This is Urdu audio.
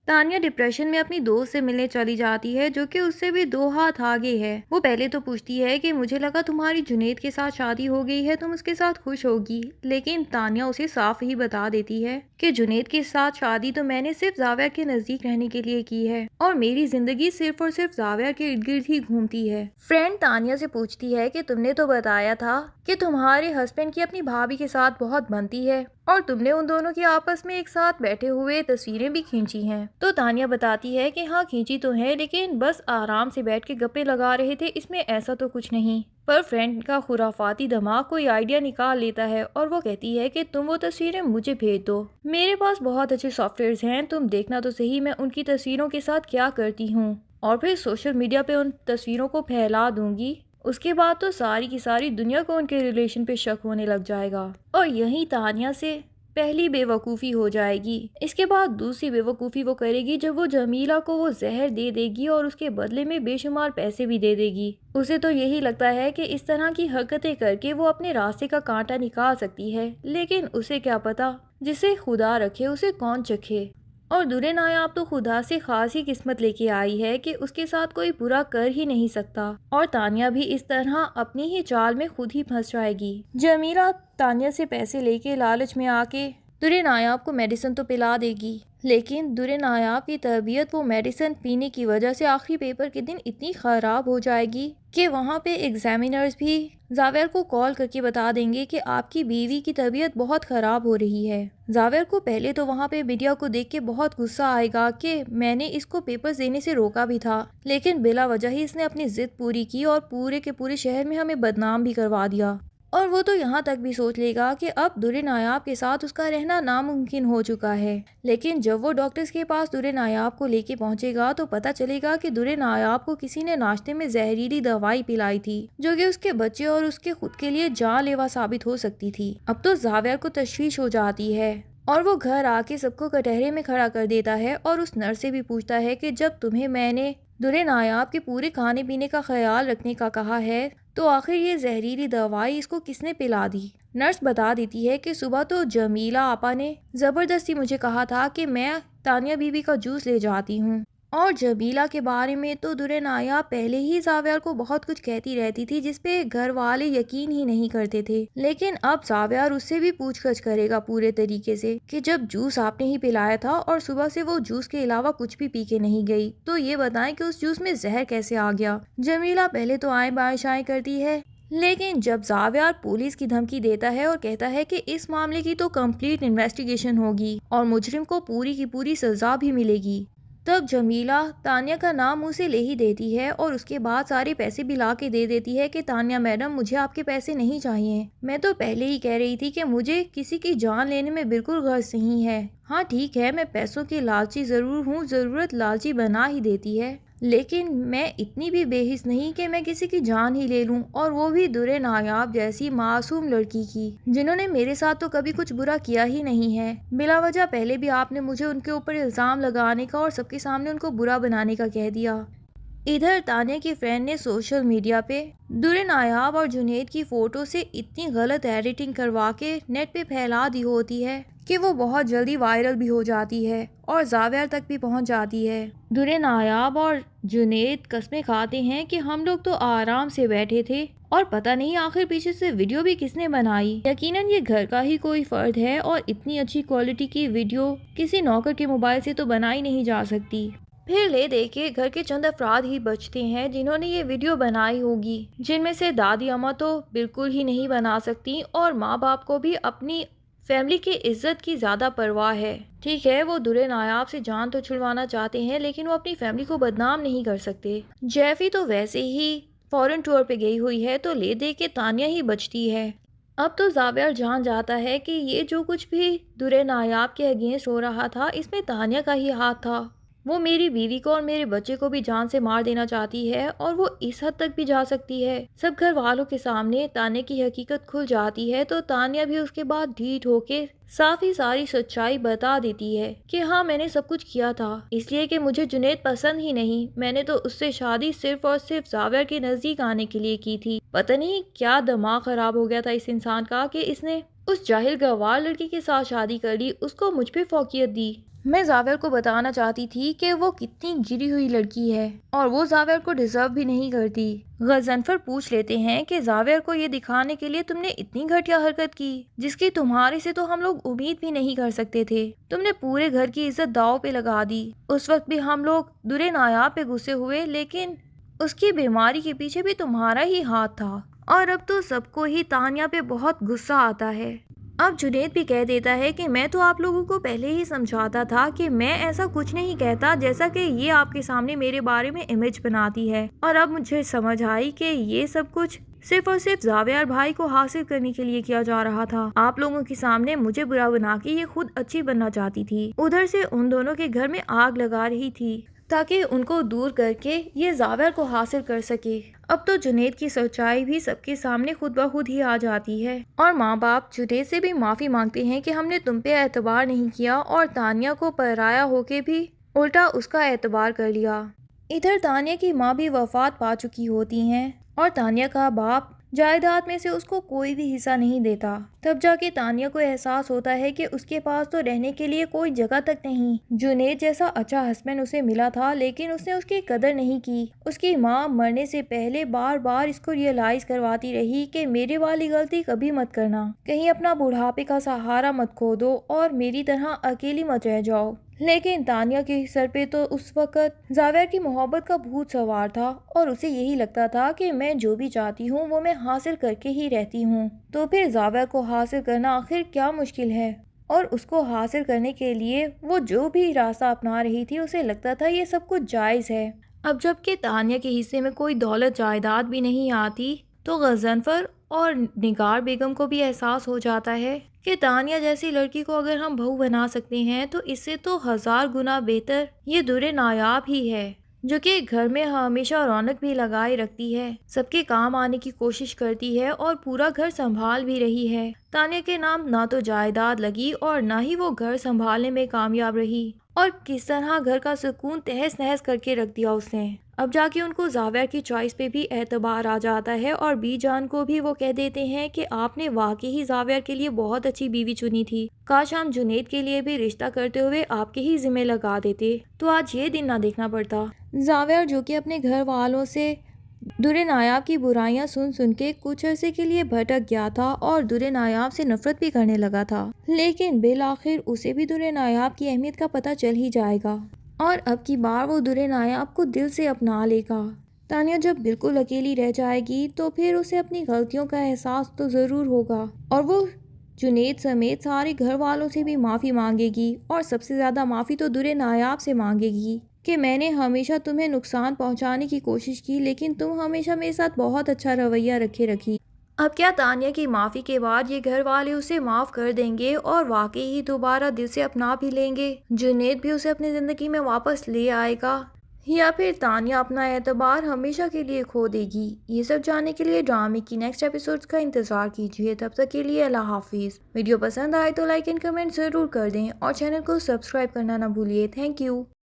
تانیہ ڈپریشن میں اپنی دوست سے ملنے چلی جاتی ہے جو کہ اس سے بھی 2 ہاتھ آگے ہے۔ وہ پہلے تو پوچھتی ہے کہ مجھے لگا تمہاری جنید کے ساتھ شادی ہو گئی ہے، تم اس کے ساتھ خوش ہوگی، لیکن تانیہ اسے صاف ہی بتا دیتی ہے کہ جنید کے ساتھ شادی تو میں نے صرف زاویہ کے نزدیک رہنے کے لیے کی ہے اور میری زندگی صرف اور صرف زاویہ کے ارد گرد ہی گھومتی ہے۔ فرینڈ تانیہ سے پوچھتی ہے کہ تم نے تو بتایا تھا کہ تمہارے ہسبینڈ کی اپنی بھابھی کے ساتھ بہت بنتی ہے اور تم نے ان دونوں کی آپس میں ایک ساتھ بیٹھے ہوئے تصویریں بھی کھینچی ہیں۔ تو تانیہ بتاتی ہے کہ ہاں کھینچی تو ہے، لیکن بس آرام سے بیٹھ کے گپے لگا رہے تھے، اس میں ایسا تو کچھ نہیں۔ پر فرینڈ کا خرافاتی دماغ کوئی آئیڈیا نکال لیتا ہے اور وہ کہتی ہے کہ تم وہ تصویریں مجھے بھیج دو، میرے پاس بہت اچھے سافٹ ویئرز ہیں، تم دیکھنا تو صحیح میں ان کی تصویروں کے ساتھ کیا کرتی ہوں اور پھر سوشل میڈیا پہ ان تصویروں کو پھیلا دوں گی۔ اس کے بعد تو ساری کی ساری دنیا کو ان کے ریلیشن پہ شک ہونے لگ جائے گا اور یہی تانیہ سے پہلی بے وقوفی ہو جائے گی۔ اس کے بعد دوسری بے وقوفی وہ کرے گی جب وہ جمیلہ کو وہ زہر دے دے گی اور اس کے بدلے میں بے شمار پیسے بھی دے دے گی۔ اسے تو یہی لگتا ہے کہ اس طرح کی حرکتیں کر کے وہ اپنے راستے کا کانٹا نکال سکتی ہے، لیکن اسے کیا پتا جسے خدا رکھے اسے کون چکھے۔ اور درِ نایاب تو خدا سے خاصی قسمت لے کے آئی ہے کہ اس کے ساتھ کوئی برا کر ہی نہیں سکتا اور تانیہ بھی اس طرح اپنی ہی چال میں خود ہی پھنس جائے گی۔ جمیلہ تانیہ سے پیسے لے کے لالچ میں آ کے درِ نایاب کو میڈیسن تو پلا دے گی، لیکن درِ نایاب کی طبیعت وہ میڈیسن پینے کی وجہ سے آخری پیپر کے دن اتنی خراب ہو جائے گی کہ وہاں پہ ایگزامینرز بھی زاویہ کو کال کر کے بتا دیں گے کہ آپ کی بیوی کی طبیعت بہت خراب ہو رہی ہے۔ زاویہ کو پہلے تو وہاں پہ ویڈیو کو دیکھ کے بہت غصہ آئے گا کہ میں نے اس کو پیپرز دینے سے روکا بھی تھا، لیکن بلا وجہ ہی اس نے اپنی ضد پوری کی اور پورے کے پورے شہر میں ہمیں بدنام بھی کروا دیا۔ اور وہ تو یہاں تک بھی سوچ لے گا کہ اب درِ نایاب کے ساتھ اس کا رہنا ناممکن ہو چکا ہے، لیکن جب وہ ڈاکٹرز کے پاس درِ نایاب کو لے کے پہنچے گا تو پتہ چلے گا کہ درِ نایاب کو کسی نے ناشتے میں زہریلی دوائی پلائی تھی جو کہ اس کے بچے اور اس کے خود کے لیے جان لیوا ثابت ہو سکتی تھی۔ اب تو زاویہ کو تشویش ہو جاتی ہے اور وہ گھر آ کے سب کو کٹہرے میں کھڑا کر دیتا ہے اور اس نرس سے بھی پوچھتا ہے کہ جب تمہیں میں نے درِ نایاب کے پورے کھانے پینے کا خیال رکھنے کا کہا ہے تو آخر یہ زہریلی دوائی اس کو کس نے پلا دی؟ نرس بتا دیتی ہے کہ صبح تو جمیلہ آپا نے زبردستی مجھے کہا تھا کہ میں تانیہ بی بی کا جوس لے جاتی ہوں، اور جمیلہ کے بارے میں تو درِ نایاب پہلے ہی زاویہ کو بہت کچھ کہتی رہتی تھی جس پہ گھر والے یقین ہی نہیں کرتے تھے، لیکن اب زاویہ اس سے بھی پوچھ گچھ کرے گا پورے طریقے سے کہ جب جوس آپ نے ہی پلایا تھا اور صبح سے وہ جوس کے علاوہ کچھ بھی پی کے نہیں گئی تو یہ بتائیں کہ اس جوس میں زہر کیسے آ گیا۔ جمیلہ پہلے تو آئیں بائیں شائیں کرتی ہے، لیکن جب زاویہ پولیس کی دھمکی دیتا ہے اور کہتا ہے کہ اس معاملے کی تو کمپلیٹ انویسٹیگیشن ہوگی اور مجرم کو پوری کی پوری سزا بھی ملے گی، تب جمیلہ تانیہ کا نام منہ سے لے ہی دیتی ہے اور اس کے بعد سارے پیسے بھی لا کے دے دیتی ہے کہ تانیہ میڈم مجھے آپ کے پیسے نہیں چاہیے، میں تو پہلے ہی کہہ رہی تھی کہ مجھے کسی کی جان لینے میں بالکل غرض نہیں ہے۔ ہاں ٹھیک ہے میں پیسوں کی لالچی ضرور ہوں، ضرورت لالچی بنا ہی دیتی ہے، لیکن میں اتنی بھی بے حس نہیں کہ میں کسی کی جان ہی لے لوں، اور وہ بھی درِ نایاب جیسی معصوم لڑکی کی جنہوں نے میرے ساتھ تو کبھی کچھ برا کیا ہی نہیں ہے۔ بلا وجہ پہلے بھی آپ نے مجھے ان کے اوپر الزام لگانے کا اور سب کے سامنے ان کو برا بنانے کا کہہ دیا۔ ادھر تانیہ کی فرینڈ نے سوشل میڈیا پہ درِ نایاب اور جنید کی فوٹو سے اتنی غلط ایڈیٹنگ کروا کے نیٹ پہ پھیلا دی ہوتی ہے کہ وہ بہت جلدی وائرل بھی ہو جاتی ہے اور زاویہ تک بھی پہنچ جاتی ہے۔ درِ نایاب اور جنید قسمیں کھاتے ہیں کہ ہم لوگ تو آرام سے بیٹھے تھے اور پتہ نہیں آخر پیچھے سے ویڈیو بھی کس نے بنائی، یقیناً یہ گھر کا ہی کوئی فرد ہے اور اتنی اچھی کوالٹی کی ویڈیو کسی نوکر کے موبائل سے تو بنائی نہیں جا سکتی۔ پھر لے دے کے گھر کے چند افراد ہی بچتے ہیں جنہوں نے یہ ویڈیو بنائی ہوگی، جن میں سے دادی اماں تو بالکل ہی نہیں بنا سکتی اور ماں باپ کو بھی اپنی فیملی کی عزت کی زیادہ پرواہ ہے۔ ٹھیک ہے وہ درِ نایاب سے جان تو چھڑوانا چاہتے ہیں لیکن وہ اپنی فیملی کو بدنام نہیں کر سکتے۔ جیفی تو ویسے ہی فورن ٹور پہ گئی ہوئی ہے تو لے دے کے تانیہ ہی بچتی ہے۔ اب تو زاویہ جان جاتا ہے کہ یہ جو کچھ بھی درِ نایاب کے اگینسٹ ہو رہا تھا اس میں تانیہ کا ہی ہاتھ تھا، وہ میری بیوی کو اور میرے بچے کو بھی جان سے مار دینا چاہتی ہے اور وہ اس حد تک بھی جا سکتی ہے۔ سب گھر والوں کے سامنے تانیہ کی حقیقت کھل جاتی ہے تو تانیہ بھی اس کے بعد ڈھیٹ ہو کے صاف ہی ساری سچائی بتا دیتی ہے کہ ہاں میں نے سب کچھ کیا تھا اس لیے کہ مجھے جنید پسند ہی نہیں، میں نے تو اس سے شادی صرف اور صرف زاویہ کے نزدیک آنے کے لیے کی تھی۔ پتہ نہیں کیا دماغ خراب ہو گیا تھا اس انسان کا کہ اس نے اس جاہل گوار لڑکی کے ساتھ شادی کر لی، اس کو مجھ پہ فوقیت دی۔ میں زاویہ کو بتانا چاہتی تھی کہ وہ کتنی گری ہوئی لڑکی ہے اور وہ زاویہ کو ڈیزرو بھی نہیں کرتی۔ غضنفر پوچھ لیتے ہیں کہ زاویہ کو یہ دکھانے کے لیے تم نے اتنی گھٹیا حرکت کی جس کی تمہارے سے تو ہم لوگ امید بھی نہیں کر سکتے تھے۔ تم نے پورے گھر کی عزت داؤ پہ لگا دی۔ اس وقت بھی ہم لوگ درے نایاب پہ غصے ہوئے، لیکن اس کی بیماری کے پیچھے بھی تمہارا ہی ہاتھ تھا، اور اب تو سب کو ہی تانیہ پہ بہت غصہ آتا ہے۔ اب جنید بھی کہہ دیتا ہے کہ میں تو آپ لوگوں کو پہلے ہی سمجھاتا تھا کہ میں ایسا کچھ نہیں کہتا جیسا کہ یہ آپ کے سامنے میرے بارے میں امیج بناتی ہے، اور اب مجھے سمجھ آئی کہ یہ سب کچھ صرف اور صرف زاویہ اور بھائی کو حاصل کرنے کے لیے کیا جا رہا تھا۔ آپ لوگوں کے سامنے مجھے برا بنا کے یہ خود اچھی بننا چاہتی تھی، ادھر سے ان دونوں کے گھر میں آگ لگا رہی تھی تاکہ ان کو دور کر کے یہ زاویہ کو حاصل کر سکے۔ اب تو جنید کی سچائی بھی سب کے سامنے خود بخود ہی آ جاتی ہے، اور ماں باپ جنید سے بھی معافی مانگتے ہیں کہ ہم نے تم پہ اعتبار نہیں کیا اور تانیہ کو پرایا ہو کے بھی الٹا اس کا اعتبار کر لیا۔ ادھر تانیہ کی ماں بھی وفات پا چکی ہوتی ہیں اور تانیہ کا باپ جائیداد میں سے اس کو کوئی بھی حصہ نہیں دیتا۔ تب جا کے تانیہ کو احساس ہوتا ہے کہ اس کے پاس تو رہنے کے لیے کوئی جگہ تک نہیں۔ جنید جیسا اچھا ہسبینڈ اسے ملا تھا، لیکن اس نے اس کی قدر نہیں کی۔ اس کی ماں مرنے سے پہلے بار بار اس کو ریئلائز کرواتی رہی کہ میرے والی غلطی کبھی مت کرنا، کہیں اپنا بڑھاپے کا سہارا مت کھو دو اور میری طرح اکیلی مت رہ جاؤ۔ لیکن تانیہ کے سر پہ تو اس وقت زاویہ کی محبت کا بھوت سوار تھا، اور اسے یہی لگتا تھا کہ میں جو بھی چاہتی ہوں وہ میں حاصل کر کے ہی رہتی ہوں، تو پھر زاویہ کو حاصل کرنا آخر کیا مشکل ہے؟ اور اس کو حاصل کرنے کے لیے وہ جو بھی راستہ اپنا رہی تھی اسے لگتا تھا یہ سب کچھ جائز ہے۔ اب جب کہ تانیہ کے حصے میں کوئی دولت جائیداد بھی نہیں آتی تو غضنفر اور نگار بیگم کو بھی احساس ہو جاتا ہے کہ تانیہ جیسی لڑکی کو اگر ہم بہو بنا سکتے ہیں تو اس سے تو 1000 گنا بہتر یہ درے نایاب ہی ہے، جو کہ گھر میں ہمیشہ رونق بھی لگائے رکھتی ہے، سب کے کام آنے کی کوشش کرتی ہے اور پورا گھر سنبھال بھی رہی ہے۔ تانیہ کے نام نہ تو جائیداد لگی اور نہ ہی وہ گھر سنبھالنے میں کامیاب رہی، اور کس طرح گھر کا سکون تہس نہس کر کے رکھ دیا اس نے۔ اب جا کے ان کو زاویہ کی چوائس پہ بھی اعتبار آ جاتا ہے، اور بی جان کو بھی وہ کہہ دیتے ہیں کہ آپ نے واقعی ہی زاویہ کے لیے بہت اچھی بیوی چنی تھی، کاش ہم جنید کے لیے بھی رشتہ کرتے ہوئے آپ کے ہی ذمہ لگا دیتے تو آج یہ دن نہ دیکھنا پڑتا۔ زاویہ جو کہ اپنے گھر والوں سے درے نایاب کی برائیاں سن سن کے کچھ عرصے کے لیے بھٹک گیا تھا اور درے نایاب سے نفرت بھی کرنے لگا تھا، لیکن بالآخر اسے بھی درے نایاب کی اہمیت کا پتہ چل ہی جائے گا، اور اب کی بار وہ درے نایاب کو دل سے اپنا لے گا۔ تانیہ جب بالکل اکیلی رہ جائے گی تو پھر اسے اپنی غلطیوں کا احساس تو ضرور ہوگا، اور وہ جنید سمیت سارے گھر والوں سے بھی معافی مانگے گی، اور سب سے زیادہ معافی تو درے نایاب سے مانگے گی کہ میں نے ہمیشہ تمہیں نقصان پہنچانے کی کوشش کی، لیکن تم ہمیشہ میرے ساتھ بہت اچھا رویہ رکھی۔ اب کیا تانیہ کی معافی کے بعد یہ گھر والے اسے معاف کر دیں گے اور واقعی ہی دوبارہ دل سے اپنا بھی لیں گے؟ جنید بھی اسے اپنی زندگی میں واپس لے آئے گا، یا پھر تانیہ اپنا اعتبار ہمیشہ کے لیے کھو دے گی؟ یہ سب جاننے کے لیے ڈرامے کی نیکسٹ ایپیسوڈز کا انتظار کیجیے۔ تب تک کے لیے اللہ حافظ۔ ویڈیو پسند آئے تو لائک اینڈ کمنٹ ضرور کر دیں، اور چینل کو سبسکرائب کرنا نہ بھولیے۔ Thank you.